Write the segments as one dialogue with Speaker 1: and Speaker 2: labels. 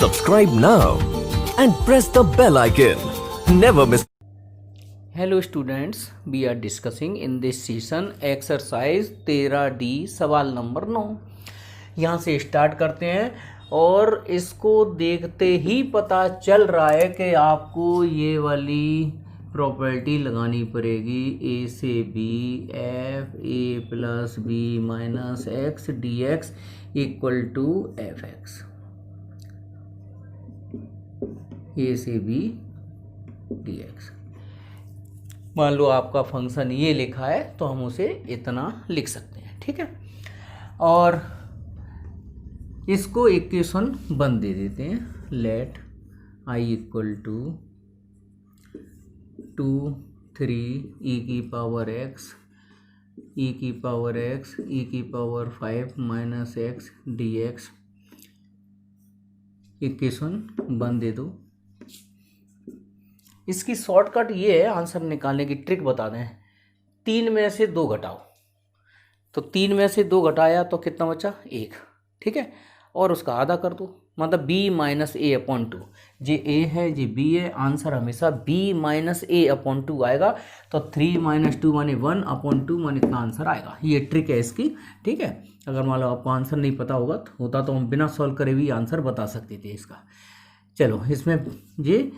Speaker 1: Subscribe now and press the bell icon. Never miss.
Speaker 2: Hello students, we are discussing in this session exercise 13D सवाल number 9। यहाँ से start करते हैं और इसको देखते ही पता चल रहा है कि आपको ये वाली प्रॉपर्टी लगानी पड़ेगी। ए से B f A plus B minus x d x equal to f x. A से बी डी एक्स, मान लो आपका फंक्शन ये लिखा है तो हम उसे इतना लिख सकते हैं, ठीक है। और इसको इक्वेशन वन दे देते हैं, let I equal to 2 3 e की पावर एक्स ई की पावर एक्स ई की power 5 minus x d x. Equation one दे दो। इसकी शॉर्टकट ये है, आंसर निकालने की ट्रिक बता दें। 3 में से 2 घटाओ, तो 3 में से 2 घटाया तो कितना बचा? 1, ठीक है। और उसका आधा कर दो, मतलब b minus A upon 2। J a है जे b है, आंसर हमेशा b माइनस ए अपॉन 2 आएगा। तो 3 माइनस 2 माने 1 अपॉन 2 माने इतना आंसर आएगा। ये ट्रिक है इसकी, ठीक है। अगर मान लो आपको आंसर नहीं पता होता तो हम बिना सॉल्व करे भी आंसर बता सकते थे इसका। चलो, इसमें ये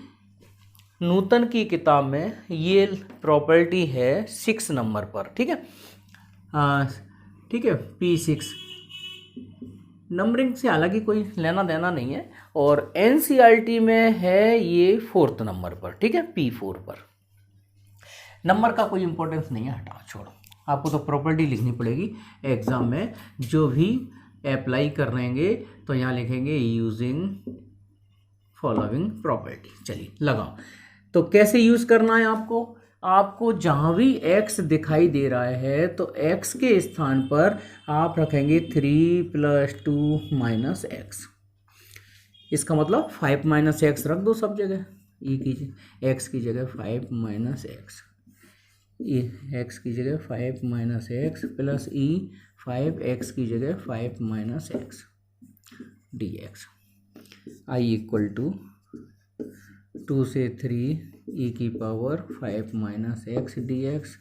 Speaker 2: नूतन की किताब में ये प्रॉपर्टी है 6 नंबर पर, ठीक है। ठीक है, P6 नंबरिंग से हालांकि कोई लेना देना नहीं है, और NCERT में है ये 4th नंबर पर, ठीक है, P4 पर। नंबर का कोई इंपॉर्टेंस नहीं है, हटाओ छोड़ो। आपको तो प्रॉपर्टी लिखनी पड़ेगी एग्जाम में। जो भी अप्लाई कर रहेंगे तो यहाँ लिखेंगे यूजिंग फॉलोइंग प्रॉपर्टी। चलिए लगाओ। तो कैसे यूज करना है आपको जहां भी x दिखाई दे रहा है तो x के स्थान पर आप रखेंगे 3 + 2 माइनस एक्स। इसका मतलब 5 माइनस एक्स रख दो सब जगह। ई की x की जगह 5 माइनस एक्स, x की जगह 5 माइनस एक्स प्लस ई 5x की जगह 5 minus x d x. I equal to 2 से 3 ई की power 5 minus x d x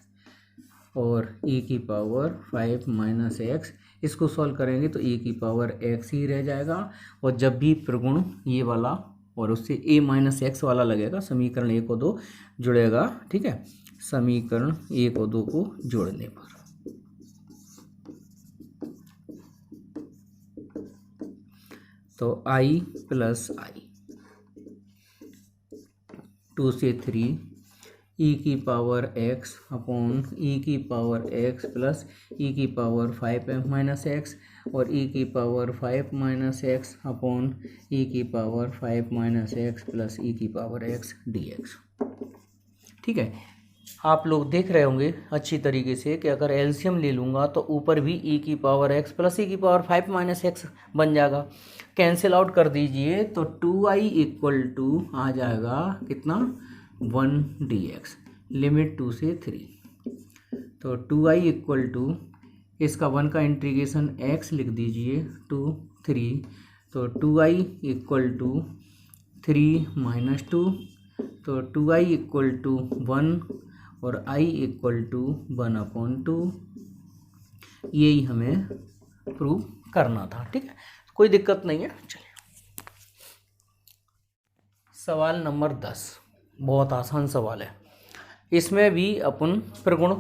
Speaker 2: और ई की पावर 5 माइनस एक्स। इसको सॉल्व करेंगे तो ई की पावर एक्स ही रह जाएगा। और जब भी प्रगुण ये वाला और उससे ए माइनस एक्स वाला लगेगा, समीकरण 1 और 2 जुड़ेगा, ठीक है। समीकरण 1 और 2 को जोड़ने पर तो आई प्लस आई 2 से 3 ई की पावर एक्स अपॉन ई की पावर एक्स प्लस ई की पावर 5 माइनस एक्स और ई की पावर 5 माइनस एक्स अपॉन ई की पावर 5 माइनस एक्स प्लस ई की पावर एक्स डी एक्स, ठीक है। आप लोग देख रहे होंगे अच्छी तरीके से कि अगर एलसीएम ले लूँगा तो ऊपर भी ई की पावर एक्स प्लस ई की पावर 5 माइनस एक्स बन जाएगा। कैंसिल आउट कर दीजिए तो 2i इक्वल टू आ जाएगा कितना? 1 डी एक्स। लिमिट 2 से 3 तो 2i इक्वल टू इसका 1 का इंटीग्रेशन x लिख दीजिए 2 3 तो 2i इक्वल टू 3 माइनस 2 तो 2i इक्वल टू 1 और i इक्वल टू 1 अपॉन 2। यही हमें प्रूव करना था, ठीक है। कोई दिक्कत नहीं है। चलिए सवाल नंबर 10, बहुत आसान सवाल है। इसमें भी अपन प्रगुण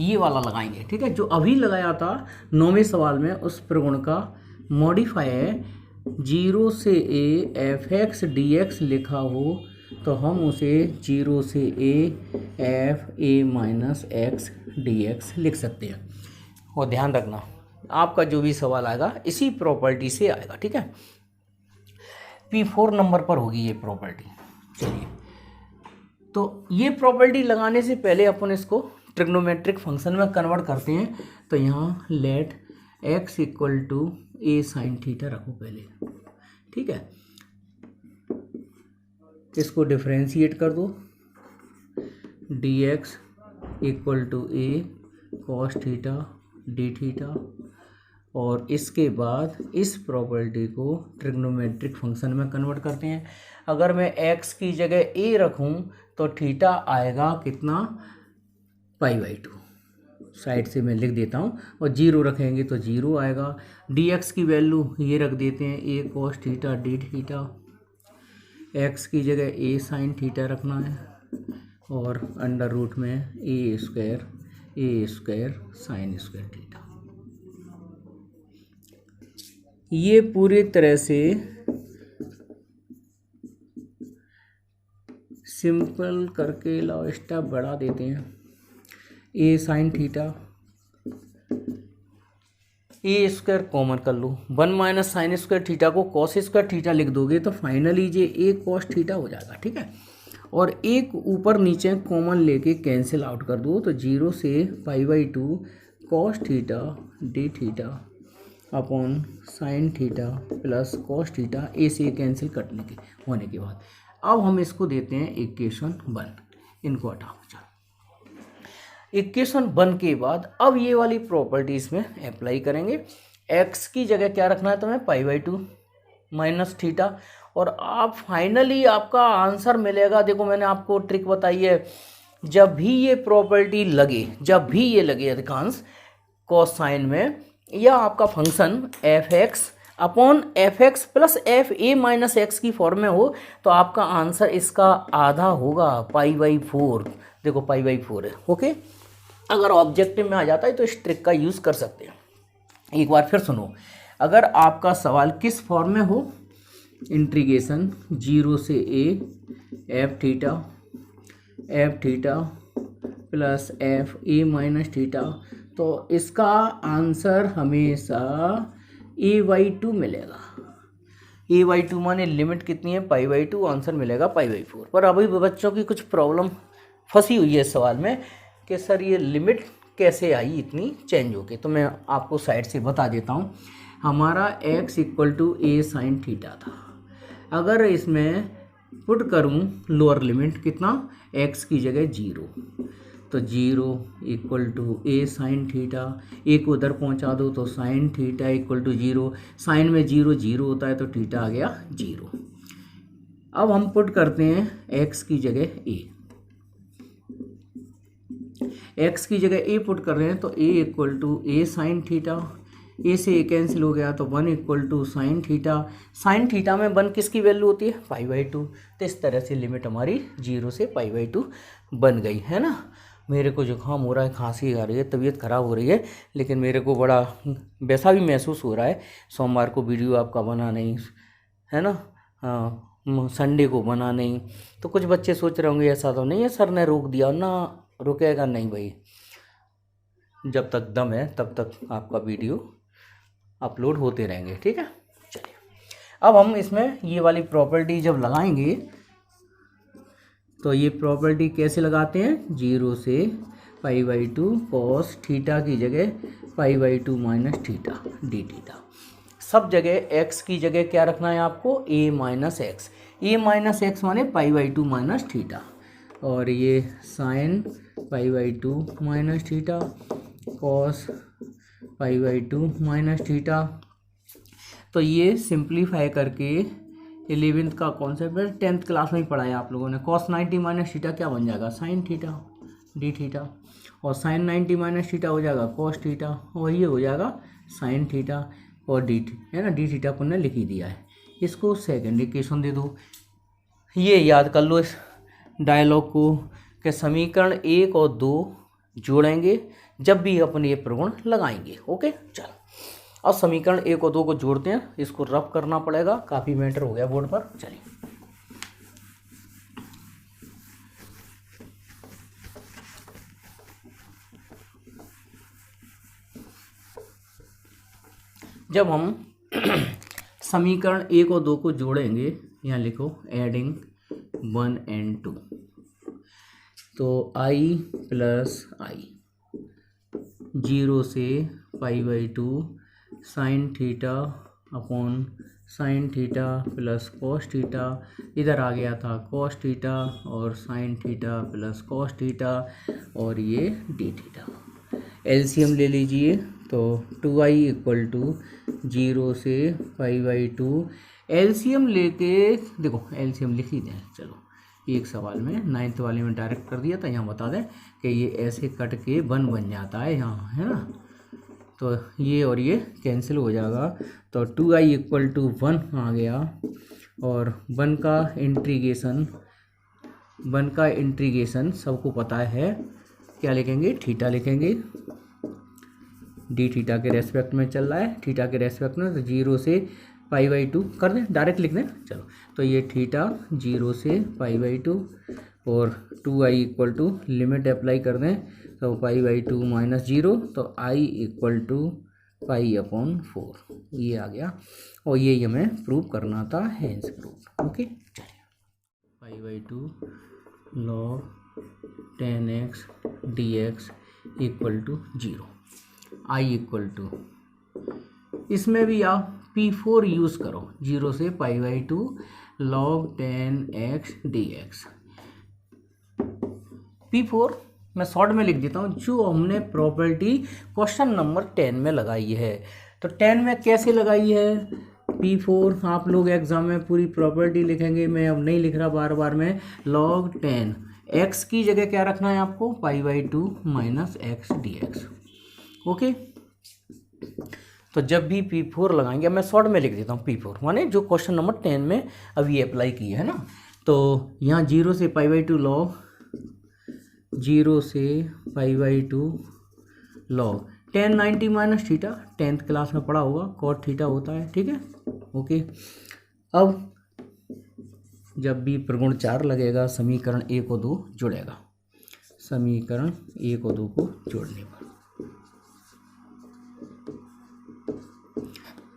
Speaker 2: ये वाला लगाएंगे, ठीक है। जो अभी लगाया था 9वें सवाल में, उस प्रगुण का मॉडिफाई है। 0 से a F x d x लिखा हो तो हम उसे 0 से a F A minus x d x लिख सकते हैं। और ध्यान रखना, आपका जो भी सवाल आएगा इसी प्रॉपर्टी से आएगा, ठीक है। P4 नंबर पर होगी ये प्रॉपर्टी। चलिए, तो ये प्रॉपर्टी लगाने से पहले अपन इसको ट्रिग्नोमेट्रिक फंक्शन में कन्वर्ट करते हैं। तो यहाँ let x equal to a sine theta रखो पहले, ठीक है। इसको डिफरेंशिएट कर दो, dx equal to a cos theta d theta और इसके बाद इस प्रॉपर्टी को ट्रिग्नोमेट्रिक फंक्शन में कन्वर्ट करते हैं। अगर मैं x की जगह a रखूं तो थीटा आएगा कितना, π/2। साइड से मैं लिख देता हूं, और 0 रखेंगे तो 0 आएगा। dx की वैल्यू ये रख देते हैं a cos theta d theta, x की जगह a sin थीटा रखना है, और अंडर रूट में a square sine square theta. ये पूरी तरह से सिंपल करके लाओ, स्टेप बढ़ा देते हैं। a sine theta, A square common कर लो, 1 माइनस साइन स्क्वायर थीटा को कॉस स्क्वायर थीटा लिख दोगे तो फाइनली ये ए कॉस थीटा हो जाएगा, ठीक है। और एक ऊपर नीचे कॉमन लेके कैंसिल आउट कर दो तो 0 से π/2 cos theta d theta upon sine theta plus cos theta, A से कैंसिल करने के होने के बाद अब हम इसको देते हैं इक्वेशन 1। इनको हटाओ, चलो इक्वेशन 1 के बाद अब ये वाली प्रॉपर्टी इसमें अप्लाई करेंगे। x की जगह क्या रखना है तुम्हें, π/2 माइनस थीटा, और आप फाइनली आपका आंसर मिलेगा। देखो मैंने आपको ट्रिक बताई है, जब भी ये प्रॉपर्टी लगे, जब भी ये लगे अधिकांश कॉस साइन में, या आपका function f(x) upon f(x) plus f(a) minus x की फॉर्म में हो तो आपका आंसर इसका आधा होगा, π/4। देखो π/4 है, ओके। अगर ऑब्जेक्टिव में आ जाता है तो इस ट्रिक का यूज़ कर सकते हैं। एक बार फिर सुनो, अगर आपका सवाल किस फॉर्म में हो, इंटीग्रेशन 0 से a f theta plus f(a) minus theta, तो इसका आंसर हमेशा a/2 मिलेगा। a/2 माने लिमिट कितनी है, π/2, आंसर मिलेगा π/4। पर अभी बच्चों की कुछ प्रॉब्लम फंसी हुई है इस सवाल में कि सर ये लिमिट कैसे आई इतनी चेंज होके, तो मैं आपको साइड से बता देता हूँ। हमारा x = a साइन थीटा था, अगर इसमें पुट करूँ लोअर लिमिट कितना, x की जगह 0, तो 0 = a साइन थीटा, a को उधर पहुँचा दो तो साइन थीटा = 0, साइन में 0 0 होता है तो थीटा आ गया 0। अब हम पुट करते हैं x की जगह a, x की जगह a पुट कर रहे हैं तो a = a sine theta, a से a कैंसिल हो गया तो 1 = साइन थीटा। साइन थीटा में 1 किसकी वैल्यू होती है, π/2। तो इस तरह से लिमिट हमारी 0 से π/2 बन गई है ना। मेरे को जुकाम हो रहा है, खांसी आ रही है, तबीयत ख़राब हो रही है, लेकिन मेरे को बड़ा वैसा भी महसूस हो रहा है। सोमवार को वीडियो आपका बना नहीं है ना, संडे को बना नहीं, तो कुछ बच्चे सोच रहे होंगे ऐसा तो नहीं है सर ने रोक दिया ना, रुकेगा नहीं भाई, जब तक दम है तब तक आपका वीडियो अपलोड होते रहेंगे, ठीक है। चलिए अब हम इसमें ये वाली प्रॉपर्टी जब लगाएंगे तो ये प्रॉपर्टी कैसे लगाते हैं, 0 से π/2 कॉस थीटा की जगह π/2 माइनस थीटा डी थीटा। सब जगह x की जगह क्या रखना है आपको, a minus x, a minus x माने π/2 माइनस थीटा, और ये sine π/2 minus theta cos π/2 minus theta. तो ये सिंप्लीफाई करके 11th का कॉन्सेप्ट है, 10th क्लास में ही पढ़ाया आप लोगों ने। कॉस 90 माइनस थीटा क्या बन जाएगा, साइन थीटा डी थीटा, और साइन 90 माइनस थीटा हो जाएगा कॉस थीटा, और ये हो जाएगा साइन थीटा और डी है ना, डी थीटा अपन ने लिख ही दिया है। इसको सेकेंड इक्वेशन दे दो। ये याद कर लो इस डायलॉग को कि समीकरण 1 और 2 जोड़ेंगे जब भी अपन ये प्रगुण लगाएंगे, ओके। चलो अब समीकरण 1 और 2 को जोड़ते हैं, इसको रफ करना पड़ेगा, काफ़ी मैटर हो गया बोर्ड पर। चलिए जब हम समीकरण 1 और 2 को जोड़ेंगे, यहाँ लिखो एडिंग 1 and 2, तो i प्लस आई 0 से π/2 sine theta upon sine theta plus cos theta, इधर आ गया था कॉस थीटा और sine theta plus cos theta, और ये डी थीटा। एलसीएम ले लीजिए तो 2i इक्वल टू 0 से π/2। एलसीएम लेके देखो, एलसीएम लिख ही दें, चलो एक सवाल में 9th वाले में डायरेक्ट कर दिया था, यहाँ बता दें कि ये ऐसे कट के 1 बन जाता है यहाँ, है ना। तो ये और ये कैंसिल हो जाएगा, तो 2i इक्वल टू 1 आ गया। और 1 का इंटीग्रेशन सबको पता है, क्या लिखेंगे, थीटा लिखेंगे। डी थीटा के रेस्पेक्ट में चल रहा है, थीटा के रेस्पेक्ट में, तो 0 से π/2 कर दें, डायरेक्ट लिख दें। चलो तो ये थीटा 0 से π/2 और 2i equal to limit apply कर दें, तो π/2 - 0, तो i इक्वल टू π/4 ये आ गया। और ये हमें प्रूव करना था, हेंस प्रूव। ओके, चलिए π/2 log 10x dx equal to 0, i equal to, इसमें भी आप P4 यूज़ करो, 0 से π/2 log 10x dx। P4 मैं शॉर्ट में लिख देता हूँ, जो हमने प्रॉपर्टी क्वेश्चन नंबर 10 में लगाई है। तो 10 में कैसे लगाई है P4, आप लोग एग्जाम में पूरी प्रॉपर्टी लिखेंगे, मैं अब नहीं लिख रहा बार बार में। log 10 x की जगह क्या रखना है आपको, π/2 - x dx। ओके, तो जब भी P4 लगाएंगे, मैं शॉर्ट में लिख देता हूँ P4 माने जो क्वेश्चन नंबर 10 में अभी अप्लाई किया है ना। तो यहाँ 0 से π/2 log 0 से π/2 log 10 90 minus theta, 10th class में पढ़ा होगा, cot थीटा होता है, ठीक है। ओके, अब जब भी प्रगुण 4 लगेगा, समीकरण 1 और 2 जुड़ेगा, समीकरण 1 और 2 को जोड़ने पर,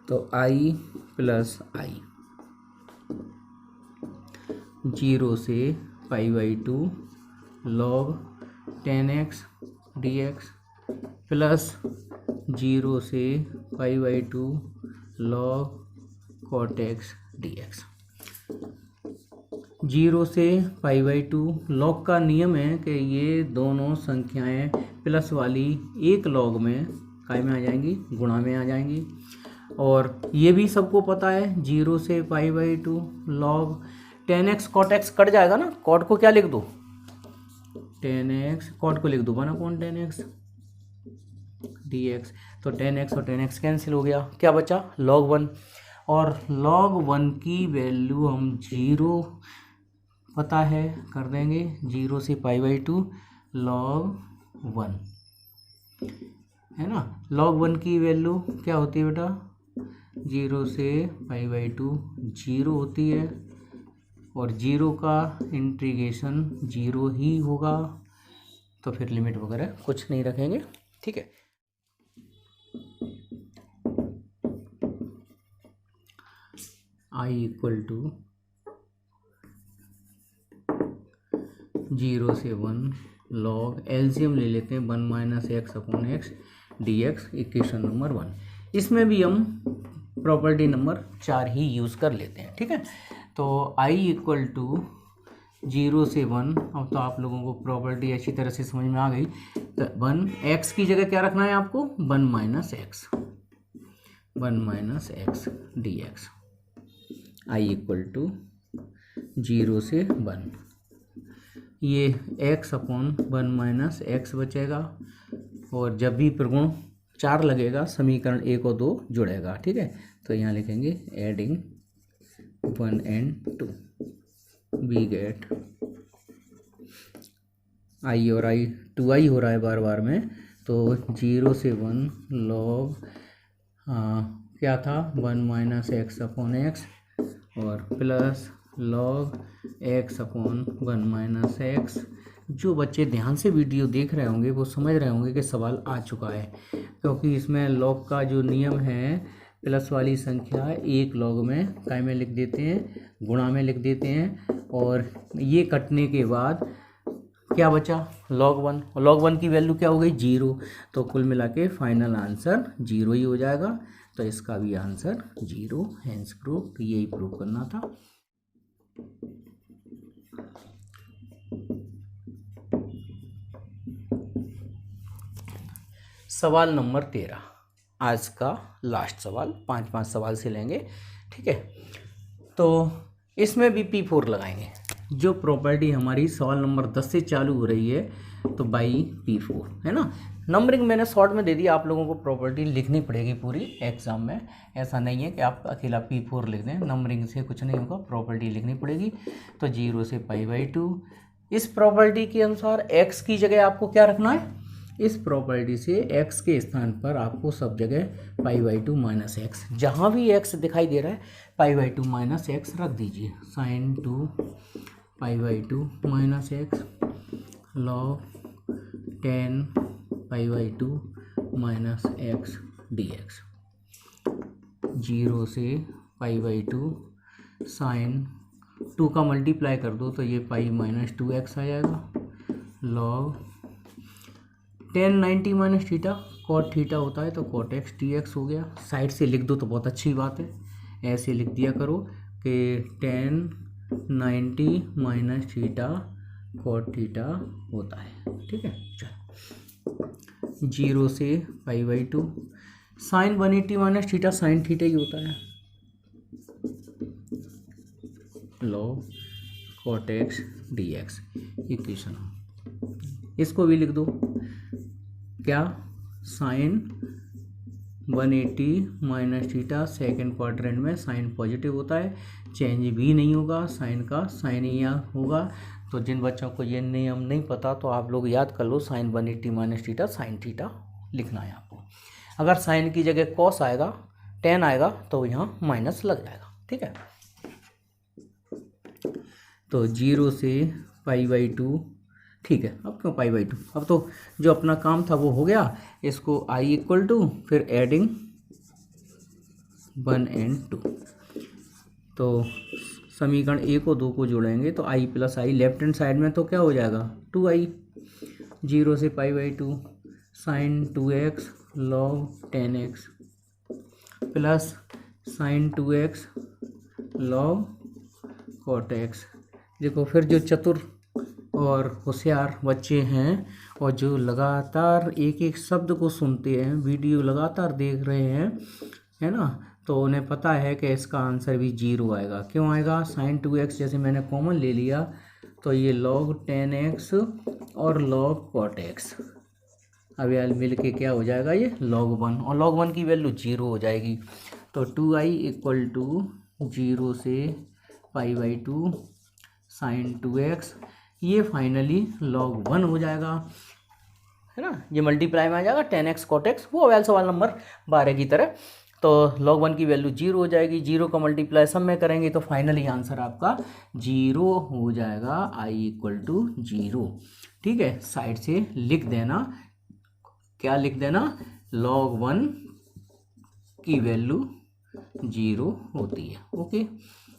Speaker 2: तो i प्लस i 0 से π/2 log 10x dx प्लस 0 से π/2 log cot x dx। 0 से π/2 log का नियम है कि ये दोनों संख्याएं प्लस वाली एक log में काय में आ जाएंगी, गुणा में आ जाएंगी। और ये भी सबको पता है, 0 से π/2 log 10x cot x cut जाएगा ना, cot को क्या लिख दो, 10x, cot को लिख दो 1/10x dx। तो 10x और 10x कैंसिल हो गया, क्या बचा log 1। और log 1 की वैल्यू हम 0 पता है, कर देंगे 0 से π/2 log 1, है ना। log 1 की वैल्यू क्या होती है बेटा, 0 से π/2 0 होती है, और 0 का इंटीग्रेशन 0 ही होगा, तो फिर लिमिट वगैरह कुछ नहीं रखेंगे, ठीक है। i इक्वल टू 0 से 1 log, एलसीएम ले लेते हैं, 1 - x/x dx, इक्वेशन नंबर 1। इसमें भी हम प्रॉपर्टी नंबर 4 ही यूज़ कर लेते हैं, ठीक है। तो i इक्वल टू 0 से 1, अब तो आप लोगों को प्रॉपर्टी अच्छी तरह से समझ में आ गई। तो 1 x की जगह क्या रखना है आपको, 1 - x dx, i equal to 0 से 1, ये x/1 - x बचेगा। और जब भी प्रगुण 4 लगेगा, समीकरण 1 और 2 जुड़ेगा, ठीक है। तो यहाँ लिखेंगे adding 1 and 2 we get i और i 2i हो रहा है बार बार में, तो 0 से 1 log क्या था, 1 - x/x और प्लस log x/1 - x। जो बच्चे ध्यान से वीडियो देख रहे होंगे वो समझ रहे होंगे कि सवाल आ चुका है, क्योंकि इसमें log का जो नियम है, प्लस वाली संख्या एक log में काय में लिख देते हैं, गुणा में लिख देते हैं। और ये कटने के बाद क्या बचा, log 1, और log 1 की वैल्यू क्या हो गई, 0। तो कुल मिला के फाइनल आंसर 0 ही हो जाएगा। तो इसका भी आंसर 0, हेंस प्रूफ, यही प्रूफ करना था। सवाल नंबर 13, आज का लास्ट सवाल, 5 सवाल से लेंगे, ठीक है। तो इसमें भी P4 लगाएंगे। जो प्रॉपर्टी हमारी सवाल नंबर 10 से चालू हो रही है तो बाई P4 है ना। नंबरिंग मैंने शॉर्ट में दे दी, आप लोगों को प्रॉपर्टी लिखनी पड़ेगी पूरी एग्जाम में, ऐसा नहीं है कि आप अकेला P4 लिख दें, नंबरिंग से कुछ नहीं होगा, प्रॉपर्टी लिखनी पड़ेगी। तो 0 से π/2, इस प्रॉपर्टी के अनुसार x की जगह आपको क्या रखना है, इस प्रॉपर्टी से x के स्थान पर आपको सब जगह π/2 माइनस एक्स, जहाँ भी x दिखाई दे रहा है π/2 माइनस एक्स रख दीजिए। sin 2 π/2 minus x log 10 π/2 minus x dx। 0 से π/2 साइन 2 का मल्टीप्लाई कर दो तो ये पाई माइनस 2x आ जाएगा। log 10 90 minus theta, cot theta होता है तो कॉट एक्स dx हो गया। साइड से लिख दो तो बहुत अच्छी बात है, ऐसे लिख दिया करो कि 10 90 माइनस थीटा कॉट थीटा होता है, ठीक है। चलो 0 से π/2 sine 180 minus theta sine theta ही होता है। log cot x dx equation, इसको भी लिख दो क्या, sine 180 minus theta second quadrant में साइन पॉजिटिव होता है, चेंज भी नहीं होगा, साइन का साइन ही यहाँ होगा। तो जिन बच्चों को ये नियम नहीं पता तो आप लोग याद कर लो, sine 180 minus theta sine theta लिखना है आपको। अगर साइन की जगह कॉस आएगा, टेन आएगा तो यहाँ माइनस लग जाएगा, ठीक है। तो 0 से π/2, ठीक है। अब क्यों π/2, अब तो जो अपना काम था वो हो गया। इसको i इक्वल टू फिर एडिंग 1 and 2, तो समीकरण 1 और 2 को जोड़ेंगे तो i plus i, left hand side में तो क्या हो जाएगा 2i। 0 से π/2 sine 2x log 10x plus sine 2x log cot x। देखो फिर जो चतुर और होशियार बच्चे हैं और जो लगातार एक एक शब्द को सुनते हैं, वीडियो लगातार देख रहे हैं, है ना, तो उन्हें पता है कि इसका आंसर भी 0 आएगा। क्यों आएगा, साइन 2x जैसे मैंने कॉमन ले लिया तो ये log 10x और log cot x, अब यार मिल के क्या हो जाएगा ये log 1, और log 1 की वैल्यू 0 हो जाएगी। तो 2i इक्वल टू 0 से π/2 साइन 2x, ये फाइनली log 1 हो जाएगा, है ना। ये मल्टीप्लाई में आ जाएगा 10x cot x, वो अवेल सवाल नंबर 12 की तरह। तो log 1 की वैल्यू 0 हो जाएगी, 0 का मल्टीप्लाई सब में करेंगे तो फाइनली आंसर आपका 0 हो जाएगा, i इक्वल टू 0, ठीक है। साइड से लिख देना, क्या लिख देना, log 1 की वैल्यू 0 होती है, ओके।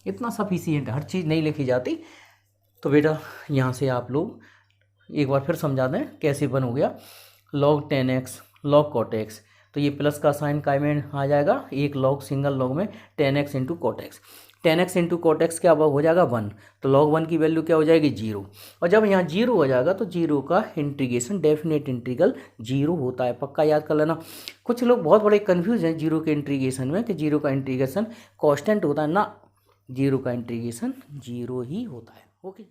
Speaker 2: इतना सफिशिएंट, हर चीज़ नहीं लिखी जाती। तो बेटा यहाँ से आप लोग एक बार फिर समझा दें कैसे बन हो गया log 10x log cot x, तो ये प्लस का साइन काय में आ जाएगा, एक log सिंगल log में 10x into cot x, 10x into cot x क्या हो जाएगा 1, तो log 1 की वैल्यू क्या हो जाएगी 0। और जब यहाँ 0 हो जाएगा तो 0 का इंटीग्रेशन डेफिनेट इंटीग्रल 0 होता है, पक्का याद कर लेना। कुछ लोग बहुत बड़े कन्फ्यूज हैं 0 के इंटीग्रेशन में कि 0 का इंटीग्रेशन कॉन्स्टेंट होता है ना, 0 का इंटीग्रेशन 0 ही होता है, ओके।